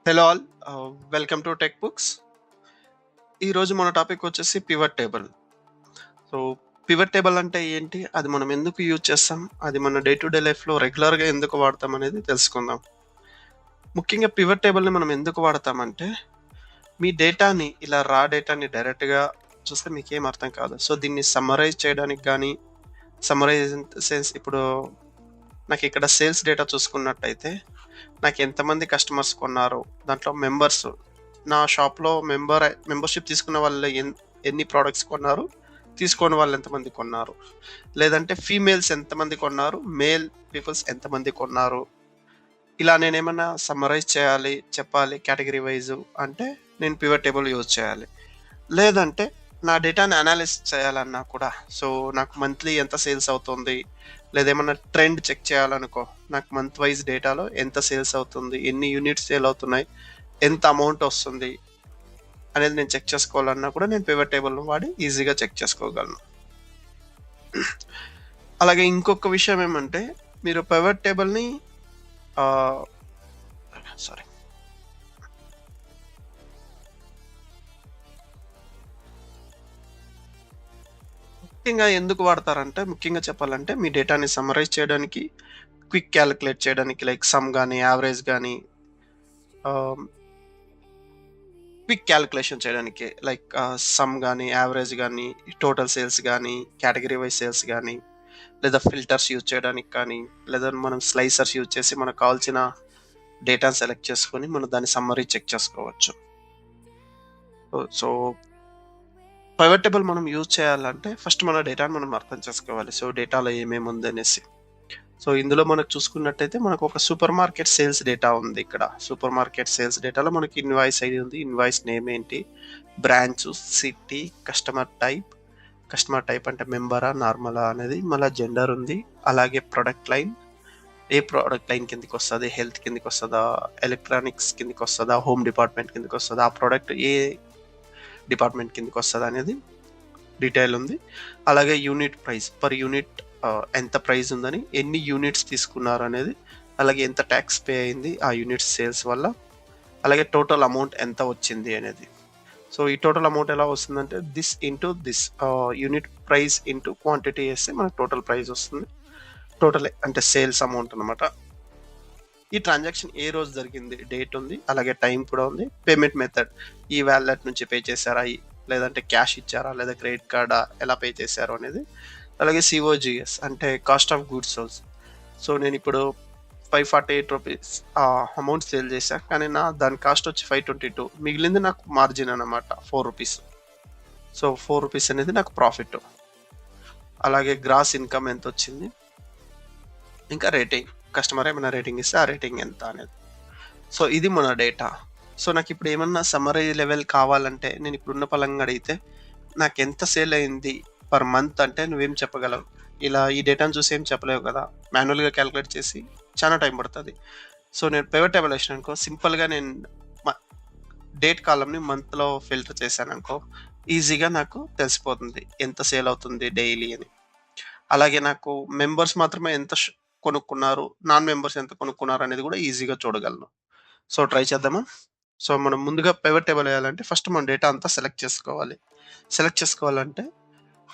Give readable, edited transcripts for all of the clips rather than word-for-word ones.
Hello all, welcome to tech books. ఈరోజు మన topic వచ్చేసి pivot table. So pivot table అంటే ఏంటి, అది మనం ఎందుకు యూజ్ చేస్తాం, అది మన డే టు డే లైఫ్లో రెగ్యులర్గా ఎందుకు వాడతాం అనేది తెలుసుకుందాం. ముఖ్యంగా పివట్ టేబుల్ని మనం ఎందుకు వాడతామంటే, మీ డేటాని ఇలా రా డేటాని డైరెక్ట్గా చూస్తే మీకు ఏం అర్థం కాదు. సో దీన్ని సమ్మరైజ్ చేయడానికి కానీ, సమ్మరైజ్ ఇన్ సెన్స్ ఇప్పుడు నాకు ఇక్కడ సేల్స్ డేటా చూసుకున్నట్టయితే నాకు ఎంతమంది కస్టమర్స్ కొన్నారు, దాంట్లో మెంబర్స్, నా షాప్లో మెంబర్షిప్ తీసుకున్న వాళ్ళు ఎన్ని ప్రోడక్ట్స్ కొన్నారు, తీసుకోని వాళ్ళు ఎంతమంది కొన్నారు, లేదంటే ఫీమేల్స్ ఎంతమంది కొన్నారు, మేల్ పీపుల్స్ ఎంతమంది కొన్నారు, ఇలా నేనేమన్నా సమ్మరైజ్ చేయాలి, చెప్పాలి కేటగిరీ వైజ్ అంటే నేను పివట్ టేబుల్ యూజ్ చేయాలి. లేదంటే నా డేటాని అనాలిసిస్ చేయాలన్నా కూడా, సో నాకు మంత్లీ ఎంత సేల్స్ అవుతుంది, లేదా ఏమన్నా ట్రెండ్ చెక్ చేయాలనుకో, నాకు మంత్ వైజ్ డేటాలో ఎంత సేల్స్ అవుతుంది, ఎన్ని యూనిట్స్ సేల్ అవుతున్నాయి, ఎంత అమౌంట్ వస్తుంది అనేది నేను చెక్ చేసుకోవాలన్నా కూడా నేను పివట్ టేబుల్ని వాడి ఈజీగా చెక్ చేసుకోగలను. అలాగే ఇంకొక విషయం ఏమంటే, మీరు పివట్ టేబుల్ని సారీ ముఖ్యంగా ఎందుకు వాడతారంటే, ముఖ్యంగా చెప్పాలంటే మీ డేటాని సమ్మరైజ్ చేయడానికి, క్విక్ క్యాలిక్యులేట్ చేయడానికి, లైక్ సమ్ కానీ యావరేజ్ కానీ, క్విక్ క్యాలిక్యులేషన్ చేయడానికి, లైక్ సమ్ కానీ యావరేజ్ కానీ, టోటల్ సేల్స్ కానీ, కేటగిరీ వైజ్ సేల్స్ కానీ, లేదా ఫిల్టర్స్ యూజ్ చేయడానికి కానీ, లేదా మనం స్లైసర్స్ యూజ్ చేసి మనకు కావాల్సిన డేటాను సెలెక్ట్ చేసుకొని మనం దాని సమ్మరీ చెక్ చేసుకోవచ్చు. సో పివట్ టేబుల్ మనం యూజ్ చేయాలంటే ఫస్ట్ మన డేటాను మనం అర్థం చేసుకోవాలి. సో డేటాలో ఏమేమి ఉంది అనేసి. సో ఇందులో మనకు చూసుకున్నట్టయితే మనకు ఒక సూపర్ మార్కెట్ సేల్స్ డేటా ఉంది. ఇక్కడ సూపర్ మార్కెట్ సేల్స్ డేటాలో మనకి ఇన్వాయిస్ ఐడి ఉంది, ఇన్వాయిస్ నేమ్ ఏంటి, బ్రాంచ్, సిటీ, కస్టమర్ టైప్ అంటే మెంబరా నార్మలా అనేది, మళ్ళీ జెండర్ ఉంది, అలాగే ప్రొడక్ట్ లైన్, ఏ ప్రోడక్ట్ లైన్ కిందకి వస్తుంది, హెల్త్ కిందకి వస్తుందా, ఎలక్ట్రానిక్స్ కిందకి వస్తుందా, హోమ్ డిపార్ట్మెంట్ కిందకి వస్తుందా, ఆ ప్రోడక్ట్ ఏ డిపార్ట్మెంట్ కిందకి వస్తుంది అనేది డీటెయిల్ ఉంది. అలాగే యూనిట్ ప్రైస్, పర్ యూనిట్ ఎంత ప్రైస్ ఉందని, ఎన్ని యూనిట్స్ తీసుకున్నారు అనేది, అలాగే ఎంత ట్యాక్స్ పే అయింది ఆ యూనిట్స్ సేల్స్ వల్ల, అలాగే టోటల్ అమౌంట్ ఎంత వచ్చింది అనేది. సో ఈ టోటల్ అమౌంట్ ఎలా వస్తుందంటే this into this, unit price into quantity వేస్తే మనకు టోటల్ ప్రైస్ వస్తుంది. టోటల్ అంటే సేల్స్ అమౌంట్ అనమాట. ఈ ట్రాన్సాక్షన్ ఏ రోజు జరిగింది, డేట్ ఉంది, అలాగే టైం కూడా ఉంది, పేమెంట్ మెథడ్, ఈ వ్యాలెట్ నుంచి పే చేశారా, లేదంటే క్యాష్ ఇచ్చారా, లేదా క్రెడిట్ కార్డా, ఎలా పే చేశారు అనేది, అలాగే సిఓజిఎస్ అంటే cost of goods souls. So నేను ఇప్పుడు 548 రూపీస్ అమౌంట్ సేల్ చేశాను, కానీ దాని కాస్ట్ వచ్చి 522, మిగిలింది నాకు మార్జిన్ అనమాట 4 రూపీస్. సో 4 రూపీస్ అనేది నాకు ప్రాఫిట్. అలాగే గ్రాస్ ఇన్కమ్ ఎంత వచ్చింది, ఇంకా రేటింగ్, కస్టమర్ ఏమైనా రేటింగ్ ఇస్తే ఆ రేటింగ్ ఎంత అనేది. సో ఇది మన డేటా. సో నాకు ఇప్పుడు ఏమన్నా సమ్మరీ లెవెల్ కావాలంటే, నేను ఇప్పుడున్న పలంగా అడిగితే నాకు ఎంత సేల్ అయింది పర్ మంత్ అంటే నువ్వేం చెప్పగలవు? ఇలా ఈ డేటాను చూసి ఏం చెప్పలేవు కదా, మాన్యువల్గా క్యాలిక్యులేట్ చేసి చాలా టైం పడుతుంది. సో నేను పివట్ టేబుల్ వేసాను అనుకో, సింపుల్గా నేను డేట్ కాలంని మంత్లో ఫిల్టర్ చేశాను అనుకో, ఈజీగా నాకు తెలిసిపోతుంది ఎంత సేల్ అవుతుంది డైలీ అని. అలాగే నాకు మెంబర్స్ మాత్రమే ఎంత కొనుక్కున్నారు, నాన్ మెంబర్స్ ఎంత కొనుక్కున్నారు అనేది కూడా ఈజీగా చూడగలను. సో ట్రై చేద్దామా? సో మనం ముందుగా పివట్ టేబుల్ వేయాలంటే ఫస్ట్ మన డేటా అంతా సెలెక్ట్ చేసుకోవాలంటే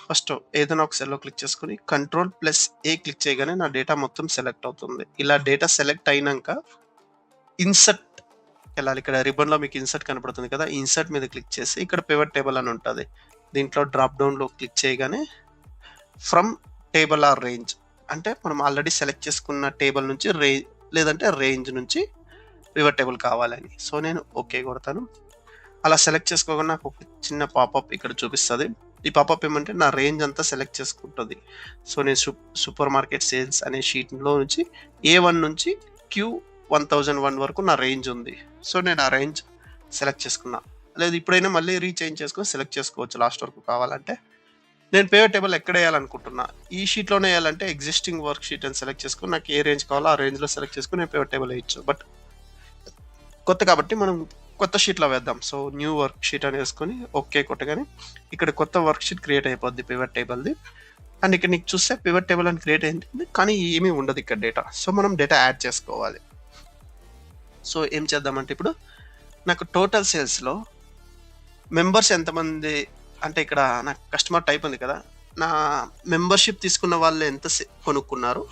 ఫస్ట్ ఏదైనా ఒక సెల్లో క్లిక్ చేసుకుని Ctrl+A క్లిక్ చేయగానే నా డేటా మొత్తం సెలెక్ట్ అవుతుంది. ఇలా డేటా సెలెక్ట్ అయినాక ఇన్సర్ట్ వెళ్ళాలి. ఇక్కడ రిబన్లో మీకు ఇన్సర్ట్ కనపడుతుంది కదా, ఇన్సర్ట్ మీద క్లిక్ చేసి ఇక్కడ పివట్ టేబుల్ అని ఉంటుంది, దీంట్లో డ్రాప్ డౌన్లో క్లిక్ చేయగానే ఫ్రమ్ టేబుల్ ఆర్ రేంజ్ అంటే మనం ఆల్రెడీ సెలెక్ట్ చేసుకున్న టేబుల్ నుంచి లేదంటే రేంజ్ నుంచి పివట్ టేబుల్ కావాలని. సో నేను ఓకే కొడతాను. అలా సెలెక్ట్ చేసుకోగానే నాకు ఒక చిన్న పాపప్ ఇక్కడ చూపిస్తుంది. ఈ పాపప్ ఏమంటే నా రేంజ్ అంతా సెలెక్ట్ చేసుకుంటుంది. సో నేను సూపర్ మార్కెట్ సేల్స్ అనే షీట్లో నుంచి A1 నుంచి Q1001 వరకు నా రేంజ్ ఉంది. సో నేను ఆ రేంజ్ సెలెక్ట్ చేసుకున్నా. లేదు ఇప్పుడైనా మళ్ళీ రీచేంజ్ చేసుకొని సెలెక్ట్ చేసుకోవచ్చు లాస్ట్ వరకు కావాలంటే. నేను పివట్ టేబుల్ ఎక్కడ వేయాలనుకుంటున్నా, ఈ షీట్లోనే వేయాలంటే ఎగ్జిస్టింగ్ వర్క్ షీట్ అని సెలెక్ట్ చేసుకుని నాకు ఏ రేంజ్ కావాలో ఆ రేంజ్లో సెలెక్ట్ చేసుకుని నేను పివట్ టేబుల్ వేయచ్చు. బట్ కొత్త కాబట్టి మనం కొత్త షీట్లో వేద్దాం. సో న్యూ వర్క్ షీట్ అని వేసుకొని ఓకే కొట్టగానే ఇక్కడ కొత్త వర్క్ షీట్ క్రియేట్ అయిపోద్ది పివట్ టేబుల్ది. అండ్ ఇక్కడ నీకు చూస్తే పివట్ టేబుల్ అని క్రియేట్ అయింది, కానీ ఏమీ ఉండదు ఇక్కడ డేటా. సో మనం డేటా యాడ్ చేసుకోవాలి. సో ఏం చేద్దామంటే ఇప్పుడు నాకు టోటల్ సేల్స్‌లో మెంబర్స్ ఎంతమంది, అంటే ఇక్కడ నాకు కస్టమర్ టైప్ ఉంది కదా! నా మెంబర్‌షిప్ తీసుకున్న వాళ్ళు ఎంత కొనుక్కున్నారు,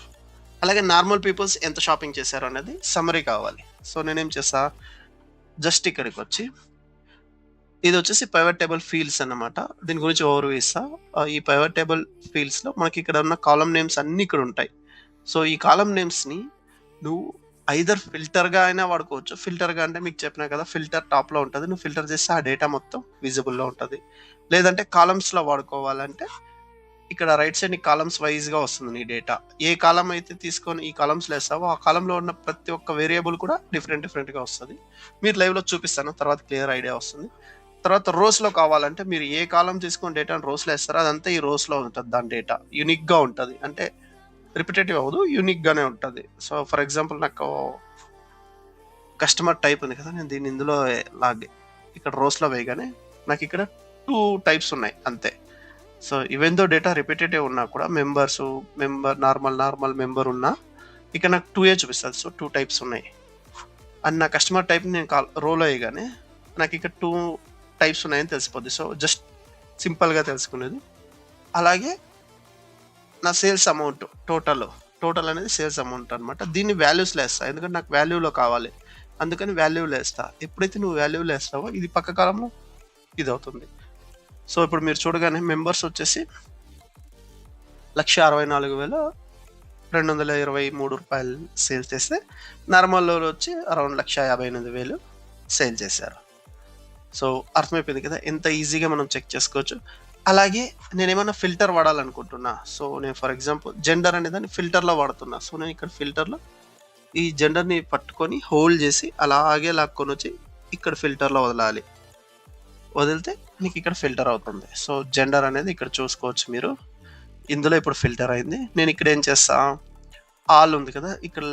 అలాగే నార్మల్ పీపుల్స్ ఎంత షాపింగ్ చేశారు అనేది సమ్మరీ కావాలి. సో, నేనేం చేస్తా, జస్ట్ ఇక్కడికొచ్చి ఇదొచ్చేసి పివట్ టేబుల్ ఫీల్డ్స్ అన్నమాట. దీని గురించి ఓవర్‌వ్యూ ఇస్తా. ఈ పివట్ టేబుల్ ఫీల్డ్స్‌లో మనకి ఇక్కడ ఉన్న కాలమ్ నేమ్స్ అన్నీ ఇక్కడుంటాయి. సో, ఈ కాలమ్ నేమ్స్‌ని నువ్వు ఐదర్ ఫిల్టర్‌గా అయినా వాడుకోవచ్చు. ఫిల్టర్‌గా అంటే మీకు చెప్పినా కదా! ఫిల్టర్ టాప్‌లో ఉంటది. నువ్వు ఫిల్టర్ చేస్తే ఆ డేటా మొత్తం విజిబుల్‌లో ఉంటది. లేదంటే కాలమ్స్‌లో వాడుకోవాలంటే ఇక్కడ రైట్ సైడ్ నీకు కాలమ్స్ వైస్‌గా వస్తుంది నీ డేటా. ఏ కాలమ్ అయితే తీసుకొని ఈ కాలమ్స్‌లో ఏస్తావో, ఆ కాలమ్‌లో ఉన్న ప్రతి ఒక్క వేరియబుల్ కూడా డిఫరెంట్‌గా వస్తది. మీరు లైవ్‌లో చూపిస్తాను. తర్వాత క్లియర్ ఐడియా వస్తుంది. తర్వాత రోస్‌లో కావాలంటే మీరు ఏ కాలమ్ తీసుకొని డేటాను రోస్‌లో ఏస్తారో అదంతా ఈ రోస్‌లో ఉంటది దాని డేటా. యూనిక్‌గా ఉంటది. అంటే రిపిటేటివ్ అవ్వదు. యూనిక్‌గానే ఉంటది. సో, ఫర్ ఎగ్జాంపుల్ నాకు కస్టమర్ టైప్ ఉంది కదా! నేను దీన్ని ఇందులో ఇక్కడ రోస్‌లో వేయగానే నాకిక్కడ 2 టైప్స్ ఉన్నాయి అంతే. So, even though data repetitive ఉన్నా కూడా నార్మల్ మెంబర్ ఉన్నా ఇక్కడ నాకు 2 చూపిస్తది. సో, 2 టైప్స్ ఉన్నాయి. అండ్ నా కస్టమర్ టైప్‌ని నేను రోలో ఎయగానే నాకిక్కడ 2 టైప్స్ ఉన్నాయని తెలిసిపోద్ది. సో, జస్ట్ సింపుల్‌గా తెలుసుకునేది. అలాగే నా సేల్స్ అమౌంట్ టోటల్ అనేది సేల్స్ అమౌంట్ అనమాట. దీన్ని వాల్యూస్‌లో ఏస్తా. ఎందుకంటే నాకు వాల్యూలో కావాలి. అందుకని వాల్యూలో ఏస్తా. ఎప్పుడైతే నువ్వు వాల్యూలో ఏస్తావో ఇది పక్క కాలంలో ఇదవుతుంది. సో, ఇప్పుడు మీరు చూడగానే మెంబర్స్ వచ్చేసి రూ. 1,64,223 సేల్ చేస్తే, నార్మల్‌లో వచ్చి అరౌండ్ 1,58,000 సేల్ చేశారు. సో, అర్థమైపోయింది కదా! ఎంత ఈజీగా మనం చెక్ చేసుకోవచ్చు. అలాగే నేనేమన్నా ఫిల్టర్ వాడాలనుకుంటున్నా. సో, నేను ఫర్ ఎగ్జాంపుల్ జెండర్ అనే దాన్ని ఫిల్టర్‌లో వాడుతున్నా. సో, నేను ఇక్కడ ఫిల్టర్‌లో ఈ జెండర్‌ని పట్టుకొని హోల్డ్ చేసి అలాగే లాక్కొనొచ్చి ఇక్కడ ఫిల్టర్‌లో వదలాలి. వదిలితే నీకు ఇక్కడ ఫిల్టర్ అవుతుంది. సో, జెండర్ అనేది ఇక్కడ చూసుకోవచ్చు మీరు. ఇందులో ఇప్పుడు ఫిల్టర్ అయింది. నేను ఇక్కడ ఏం చేస్తా, ఆల్ ఉంది కదా! ఇక్కడ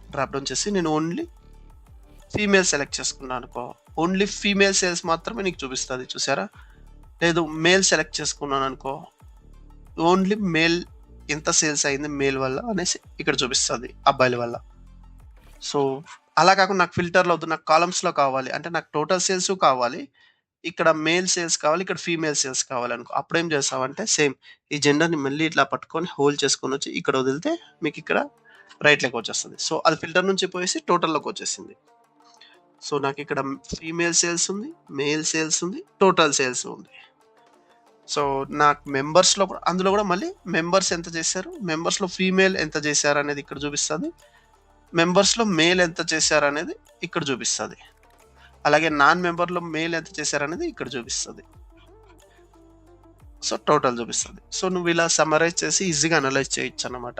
డ్రాప్ డౌన్ చేసి నేను ఓన్లీ ఫీమేల్ సెలెక్ట్ చేసుకున్నాను అనుకో, ఓన్లీ ఫీమేల్ సేల్స్ మాత్రమే నీకు చూపిస్తది. చూసారా? లేదు మేల్ సెలెక్ట్ చేసుకున్నాను అనుకో, ఓన్లీ మేల్ ఎంత సేల్స్ అయింది మేల్ వల్ల అనేసి ఇక్కడ చూపిస్తది అబ్బాయిల వల్ల. సో, అలా కాకుండా నాకు ఫిల్టర్‌లో వద్దు. నాకు కాలమ్స్‌లో కావాలి. అంటే నాకు టోటల్ సేల్సు కావాలి. ఇక్కడ మేల్ సేల్స్ కావాలి. ఇక్కడ ఫీమేల్ సేల్స్ కావాలనుకో. అప్పుడేం చేస్తావంటే సేమ్ ఈ జెండర్‌ని మళ్ళీ ఇట్లా పట్టుకొని హోల్డ్ చేసుకొనొచ్చి ఇక్కడ వదిలితే మీకిక్కడ రైట్‌లోకి వచ్చేస్తది. సో, అది ఫిల్టర్ నుంచి పోయేసి టోటల్‌లోకి వచ్చేసింది. సో, నాకిక్కడ ఫీమేల్ సేల్స్ ఉంది, మేల్ సేల్స్ ఉంది, టోటల్ సేల్స్ ఉంది. సో, నాకు మెంబర్స్‌లో కూడా అందులో కూడా మళ్ళీ మెంబర్స్ ఎంత చేశారు, మెంబర్స్‌లో ఫీమేల్ ఎంత చేశారనేది ఇక్కడ చూపిస్తది. మెంబర్స్‌లో మేల్ ఎంత చేశారనేది ఇక్కడ చూపిస్తది. అలాగే నాన్ మెంబర్‌లో మేల్ ఎంత చేశారనేది ఇక్కడ చూపిస్తది. సో, టోటల్ చూపిస్తది. సో, నువ్విలా సమ్మరైజ్ చేసి ఈజీగా అనలైజ్ చేయొచ్చనమాట.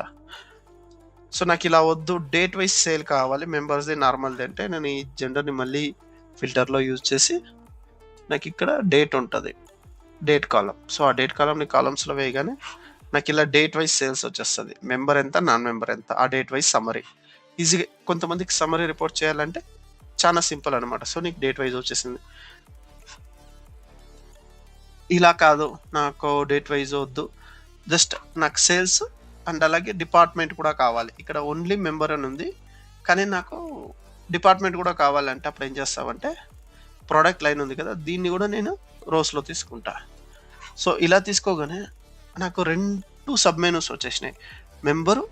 సో, నాకిలా వద్దు, డేట్ వైస్ సేల్ కావాలి, మెంబర్స్‌ది నార్మల్‌ది అంటే నేను ఈ జెండర్‌ని మళ్ళీ ఫిల్టర్‌లో యూజ్ చేసి నాకిక్కడ డేట్ ఉంటది. Date column. సో, ఆ డేట్ కాలమ్‌ని కాలమ్స్‌లో వేయగానే నాకిలా డేట్ వైస్ సేల్స్ వచ్చేస్తది. మెంబర్ ఎంత, నాన్ మెంబర్ ఎంత, ఆ డేట్ వైస్ సమ్మరీ. ఈజీగా కొంతమందికి సమ్మరీ రిపోర్ట్ చేయాలంటే చాలా సింపుల్ అనమాట. సో, నీకు డేట్ వైస్ వచ్చేసింది. ఇలా కాదు, నాకు డేట్ వైస్ వద్దు. జస్ట్ నాకు సేల్స్ అండ్ అలాగే డిపార్ట్మెంట్ కూడా కావాలి. ఇక్కడ ఓన్లీ మెంబర్ అని ఉంది. కానీ నాకు డిపార్ట్మెంట్ కూడా కావాలంటే అప్పుడు ఏం చేస్తావంటే ప్రొడక్ట్ లైన్ ఉంది కదా! దీన్ని కూడా నేను రోస్‌లో తీసుకుంటా. సో, ఇలా తీసుకోగానే నాకు 2 సబ్ మెనూస్ వచ్చేసినాయి.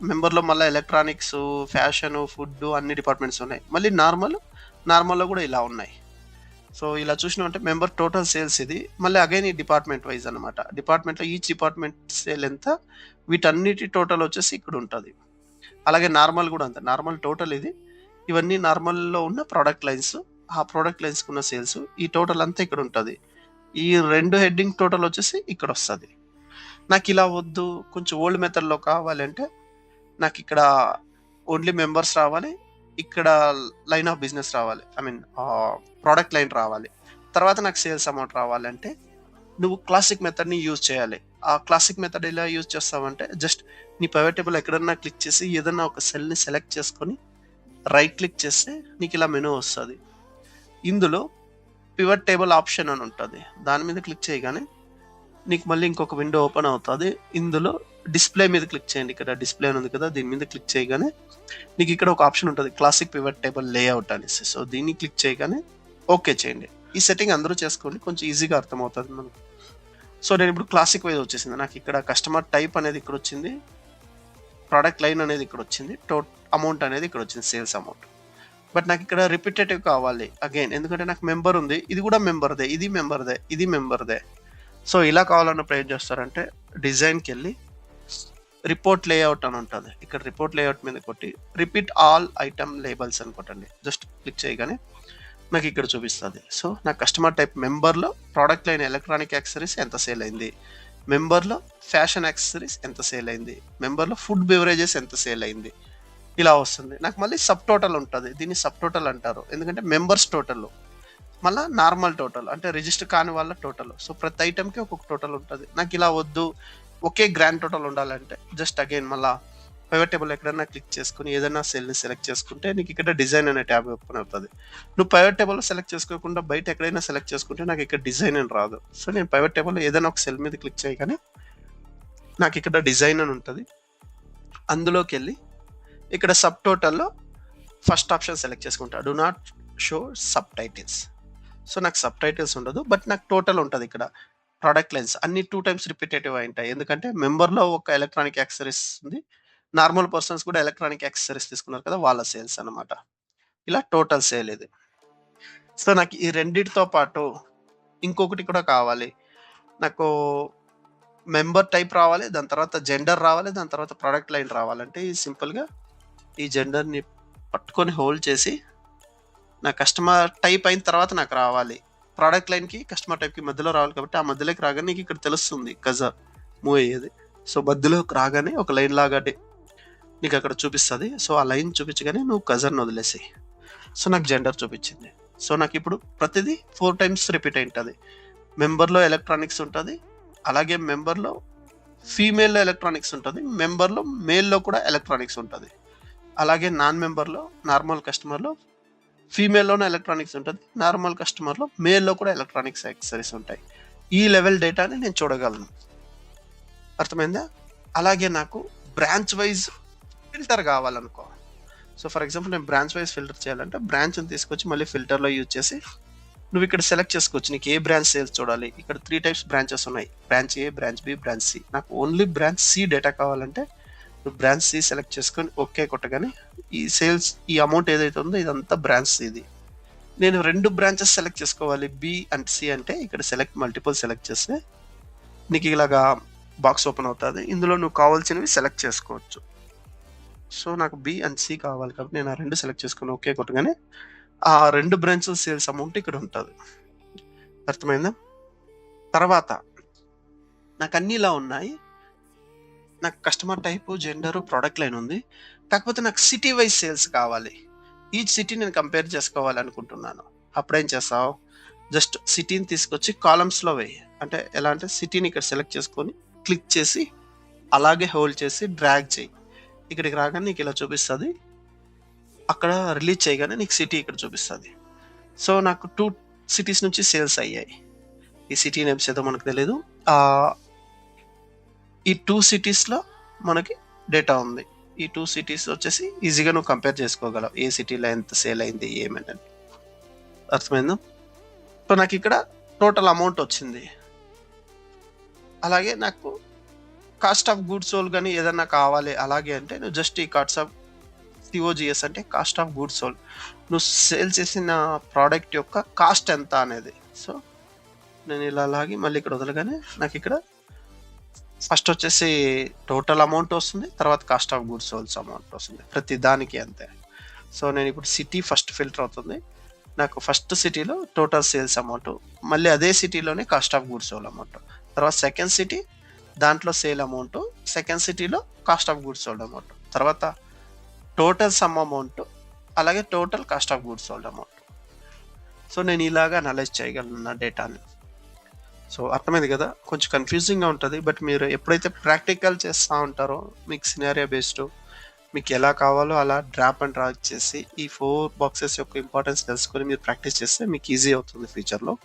మెంబర్‌లో మళ్ళా ఎలక్ట్రానిక్సు, ఫ్యాషను, ఫుడ్డు అన్ని డిపార్ట్మెంట్స్ ఉన్నాయి. మళ్ళీ నార్మల్‌లో కూడా ఇలా ఉన్నాయి. సో, ఇలా చూసినావంటే మెంబర్ టోటల్ సేల్స్ ఇది. మళ్ళీ అగైన్ ఈ డిపార్ట్మెంట్ వైస్ అనమాట. డిపార్ట్మెంట్‌లో ఈచ్ డిపార్ట్మెంట్ సేల్ ఎంత, వీటన్నిటి టోటల్ వచ్చేసి ఇక్కడ ఉంటది. అలాగే నార్మల్ కూడా అంతే. నార్మల్ టోటల్ ఇది. ఇవన్నీ నార్మల్‌లో ఉన్న ప్రొడక్ట్ లైన్స్. ఆ ప్రొడక్ట్ లైన్స్‌కున్న సేల్స్. ఈ టోటల్ అంతా ఇక్కడ ఉంటది. ఈ 2 హెడ్డింగ్ టోటల్ వచ్చేసి ఇక్కడొస్తది. నాకిలా వద్దు, కొంచెం ఓల్డ్ మెథడ్‌లో కావాలంటే నాకిక్కడ ఓన్లీ మెంబర్స్ రావాలి. ఇక్కడ లైన్ ఆఫ్ బిజినెస్ రావాలి. ఐ మీన్ ప్రొడక్ట్ లైన్ రావాలి. తర్వాత నాకు సేల్స్ అమౌంట్ రావాలంటే నువ్వు క్లాసిక్ మెథడ్‌ని యూజ్ చేయాలి. ఆ క్లాసిక్ మెథడ్ ఎలా యూజ్ చేస్తావంటే జస్ట్ నీ పివట్ టేబుల్ ఎక్కడన్నా క్లిక్ చేసి ఏదన్నా ఒక సెల్‌ని సెలెక్ట్ చేసుకొని రైట్ క్లిక్ చేస్తే నీకిలా మెనూ వస్తది. ఇందులో పివట్ టేబుల్ ఆప్షన్ అని ఉంటది. దాని మీద క్లిక్ చేయగానే నీకు మళ్ళీ ఇంకొక విండో ఓపెన్ అవుతది. ఇందులో డిస్‌ప్లే మీద క్లిక్ చేయండి. ఇక్కడ డిస్‌ప్లే అని ఉంది కదా! దీని మీద క్లిక్ చేయగానే నీకు ఇక్కడ ఒక ఆప్షన్ ఉంటది. క్లాసిక్ పివట్ టేబుల్ లేఅవుట్ అనేసి. సో, దీన్ని క్లిక్ చేయగానే ఓకే చేయండి. ఈ సెట్టింగ్ అందరూ చేసుకోండి. కొంచెం ఈజీగా అర్థమవుతుంది మనకు. సో నేను ఇప్పుడు క్లాసిక్ వైజ్ వచ్చేసింది. నాకు ఇక్కడ కస్టమర్ టైప్ అనేది ఇక్కడ వచ్చింది, ప్రోడక్ట్ లైన్ అనేది ఇక్కడ వచ్చింది, అమౌంట్ అనేది ఇక్కడ వచ్చింది, సేల్స్ అమౌంట్. బట్ నాకు ఇక్కడ రిపీటేటివ్ కావాలి అగైన్, ఎందుకంటే నాకు మెంబర్ ఉంది, ఇది కూడా మెంబర్దే, ఇది మెంబర్దే, ఇది మెంబర్దే. సో ఇలా కావాలన్నప్పుడు ఏం చేస్తారంటే డిజైన్కి వెళ్ళి రిపోర్ట్ లేఅవుట్ అని ఉంటుంది. ఇక్కడ రిపోర్ట్ లేఅవుట్ మీద కొట్టి రిపీట్ ఆల్ ఐటమ్ లేబల్స్ అని కొట్టండి. జస్ట్ క్లిక్ చేయగానే నాకు ఇక్కడ చూపిస్తుంది. సో నా కస్టమర్ టైప్ మెంబర్లో ప్రోడక్ట్ లైన్ ఎలక్ట్రానిక్ యాక్సెసరీస్ ఎంత సేల్ అయింది, మెంబర్లో ఫ్యాషన్ యాక్సెసరీస్ ఎంత సేల్ అయింది, మెంబర్లో ఫుడ్ బెవరేజెస్ ఎంత సేల్ అయింది, ఇలా వస్తుంది. నాకు మళ్ళీ సబ్ టోటల్ ఉంటుంది. దీన్ని సబ్ టోటల్ అంటారు, ఎందుకంటే మెంబర్స్ టోటల్, మళ్ళీ నార్మల్ టోటల్ అంటే రిజిస్టర్ కాని వాళ్ళ టోటల్. సో ప్రతి ఐటమ్కి ఒక్కొక్క టోటల్ ఉంటుంది. నాకు ఇలా వద్దు, ఒకే గ్రాండ్ టోటల్ ఉండాలంటే జస్ట్ అగైన్ మళ్ళీ పివట్ టేబుల్ ఎక్కడైనా క్లిక్ చేసుకుని ఏదైనా సెల్ని సెలెక్ట్ చేసుకుంటే నీకు ఇక్కడ డిజైన్ అనే ట్యాబ్ ఓపెన్ అవుతుంది. నువ్వు పివట్ టేబుల్లో సెలెక్ట్ చేసుకోకుండా బయట ఎక్కడైనా సెలెక్ట్ చేసుకుంటే నాకు ఇక్కడ డిజైన్ అని రాదు. సో నేను పివట్ టేబుల్లో ఏదైనా ఒక సెల్ మీద క్లిక్ చేయగానే నాకు ఇక్కడ డిజైన్ అని ఉంటుంది. అందులోకి వెళ్ళి ఇక్కడ సబ్ టోటల్లో ఫస్ట్ ఆప్షన్ సెలెక్ట్ చేసుకుంటా, do not show sub titles. So నాకు సబ్ టైటిల్స్ ఉండదు, బట్ నాకు టోటల్ ఉంటుంది. ఇక్కడ ప్రోడక్ట్ లైన్స్ అన్ని 2 times రిపీటేటివ్ అయి ఉంటాయి, ఎందుకంటే మెంబర్లో ఒక ఎలక్ట్రానిక్ యాక్సెసరీస్ ఉంది, నార్మల్ పర్సన్స్ కూడా ఎలక్ట్రానిక్ యాక్సెసరీస్ తీసుకున్నారు కదా, వాళ్ళ సేల్స్ అనమాట. ఇలా టోటల్ సేల్ ఇది. సో నాకు ఈ రెండిటితో పాటు ఇంకొకటి కూడా కావాలి. నాకు మెంబర్ టైప్ రావాలి, దాని తర్వాత జెండర్ రావాలి, దాని తర్వాత ప్రోడక్ట్ లైన్ రావాలంటే ఈ సింపుల్గా ఈ జెండర్ని పట్టుకొని హోల్డ్ చేసి నా కస్టమర్ టైప్ అయిన తర్వాత నాకు రావాలి. ప్రోడక్ట్ లైన్కి కస్టమర్ టైప్కి మధ్యలో రావాలి, కాబట్టి ఆ మధ్యలోకి రాగానే నీకు ఇక్కడ తెలుస్తుంది కజర్ మూవ్ అయ్యేది. సో మధ్యలోకి రాగానే ఒక లైన్ లాగా నీకు అక్కడ చూపిస్తుంది. సో ఆ లైన్ చూపించగానే నువ్వు కజర్ని వదిలేసి, సో నాకు జెండర్ చూపించింది. సో నాకు ఇప్పుడు ప్రతిదీ 4 times రిపీట్ అయి ఉంటుంది. మెంబర్లో ఎలక్ట్రానిక్స్ ఉంటుంది, అలాగే మెంబర్లో ఫీమేల్లో ఎలక్ట్రానిక్స్ ఉంటుంది, మెంబర్లో మేల్లో కూడా ఎలక్ట్రానిక్స్ ఉంటుంది, అలాగే నాన్ మెంబర్లో నార్మల్ కస్టమర్లో ఫీమేల్లోనే ఎలక్ట్రానిక్స్ ఉంటుంది, నార్మల్ కస్టమర్లో మేల్లో కూడా ఎలక్ట్రానిక్స్ యాక్సెసరీస్ ఉంటాయి. ఈ లెవెల్ డేటాని నేను చూడగలను. అర్థమైందా? అలాగే నాకు బ్రాంచ్ వైజ్ ఫిల్టర్ కావాలనుకో. సో ఫర్ ఎగ్జాంపుల్ నేను బ్రాంచ్ వైజ్ ఫిల్టర్ చేయాలంటే బ్రాంచ్ని తీసుకొచ్చి మళ్ళీ ఫిల్టర్లో యూజ్ చేసి నువ్వు ఇక్కడ సెలెక్ట్ చేసుకోవచ్చు నీకు ఏ బ్రాంచ్ సేల్స్ చూడాలి. ఇక్కడ 3 types బ్రాంచెస్ ఉన్నాయి, బ్రాంచ్ ఏ, బ్రాంచ్ బి, బ్రాంచ్ సి. నాకు ఓన్లీ బ్రాంచ్ సి డేటా కావాలంటే నువ్వు బ్రాంచ్ సి సెలెక్ట్ చేసుకొని ఓకే కొట్టగానే ఈ సేల్స్ ఈ అమౌంట్ ఏదైతే ఉందో ఇదంతా బ్రాంచ్ సిది. నేను 2 బ్రాంచెస్ సెలెక్ట్ చేసుకోవాలి, బి అండ్ సి అంటే ఇక్కడ సెలెక్ట్ మల్టిపుల్ సెలెక్ట్ చేస్తే నీకు ఇలాగా బాక్స్ ఓపెన్ అవుతుంది. ఇందులో నువ్వు కావాల్సినవి సెలెక్ట్ చేసుకోవచ్చు. సో నాకు బి అండ్ సి కావాలి కాబట్టి నేను ఆ 2 సెలెక్ట్ చేసుకుని ఓకే కొట్టగానే ఆ 2 బ్రాంచెస్ సేల్స్ అమౌంట్ ఇక్కడ ఉంటుంది. అర్థమైందా? తర్వాత నాకు అన్ని ఇలా ఉన్నాయి. నాకు customer type, gender, product line ఉంది. కాకపోతే నాకు సిటీ వైజ్ సేల్స్ కావాలి. ఈచ్ సిటీ నేను కంపేర్ చేసుకోవాలనుకుంటున్నాను. అప్పుడేం చేస్తావు, జస్ట్ సిటీని తీసుకొచ్చి కాలమ్స్లో వేయి. అంటే ఎలా అంటే సిటీని ఇక్కడ సెలెక్ట్ చేసుకొని క్లిక్ చేసి అలాగే హోల్డ్ చేసి డ్రాగ్ చేయి. ఇక్కడికి రాగానే నీకు ఇలా చూపిస్తుంది. అక్కడ రిలీజ్ చేయగానే నీకు సిటీ ఇక్కడ చూపిస్తుంది. సో నాకు 2 cities నుంచి సేల్స్ అయ్యాయి. ఈ సిటీ నేమ్స్ ఏదో మనకు తెలియదు. ఈ 2 cities మనకి డేటా ఉంది. ఈ 2 cities వచ్చేసి ఈజీగా నువ్వు కంపేర్ చేసుకోగలవు, ఏ సిటీలో ఎంత సేల్ అయింది ఏమని. అర్థమైందా? సో నాకు ఇక్కడ టోటల్ అమౌంట్ వచ్చింది. అలాగే నాకు కాస్ట్ ఆఫ్ గుడ్స్ సోల్డ్ కానీ ఏదన్నా కావాలి అలాగే అంటే నువ్వు జస్ట్ ఈ కాస్ట్ ఆఫ్ సిఓజిఎస్ అంటే కాస్ట్ ఆఫ్ గుడ్స్ సోల్డ్, నువ్వు సేల్ చేసిన ప్రోడక్ట్ యొక్క కాస్ట్ ఎంత అనేది. సో నేను ఇలా లాగి మళ్ళీ ఇక్కడ వదలగానే నాకు ఇక్కడ ఫస్ట్ వచ్చేసి టోటల్ అమౌంట్ వస్తుంది, తర్వాత cost of goods souls amount వస్తుంది, ప్రతి దానికి అంతే. సో నేను ఇప్పుడు సిటీ ఫస్ట్ ఫిల్టర్ అవుతుంది. నాకు ఫస్ట్ సిటీలో టోటల్ సేల్స్ అమౌంట్, మళ్ళీ అదే సిటీలోనే cost of goods sold amount, తర్వాత సెకండ్ సిటీ దాంట్లో సేల్ అమౌంట్, సెకండ్ సిటీలో cost of goods sold amount, తర్వాత టోటల్ సమ్ అమౌంట్, అలాగే total cost of goods sold amount. So నేను ఇలాగా అనలైజ్ చేయగలను నా డేటాని. సో అర్థమైంది కదా? కొంచెం కన్ఫ్యూజింగ్గా ఉంటుంది, బట్ మీరు ఎప్పుడైతే ప్రాక్టికల్ చేస్తూ ఉంటారో మీకు సినారియో బేస్డ్ మీకు ఎలా కావాలో అలా డ్రాప్ అండ్ డ్రాగ్ చేసి ఈ 4 boxes యొక్క ఇంపార్టెన్స్ తెలుసుకొని మీరు ప్రాక్టీస్ చేస్తే మీకు ఈజీ అవుతుంది ఫ్యూచర్లో.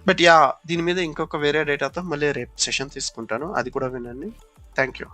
బట్ దీని మీద ఇంకొక వేరే డేటాతో మళ్ళీ రేపు సెషన్ తీసుకుంటాను, అది కూడా వినండి. Thank you.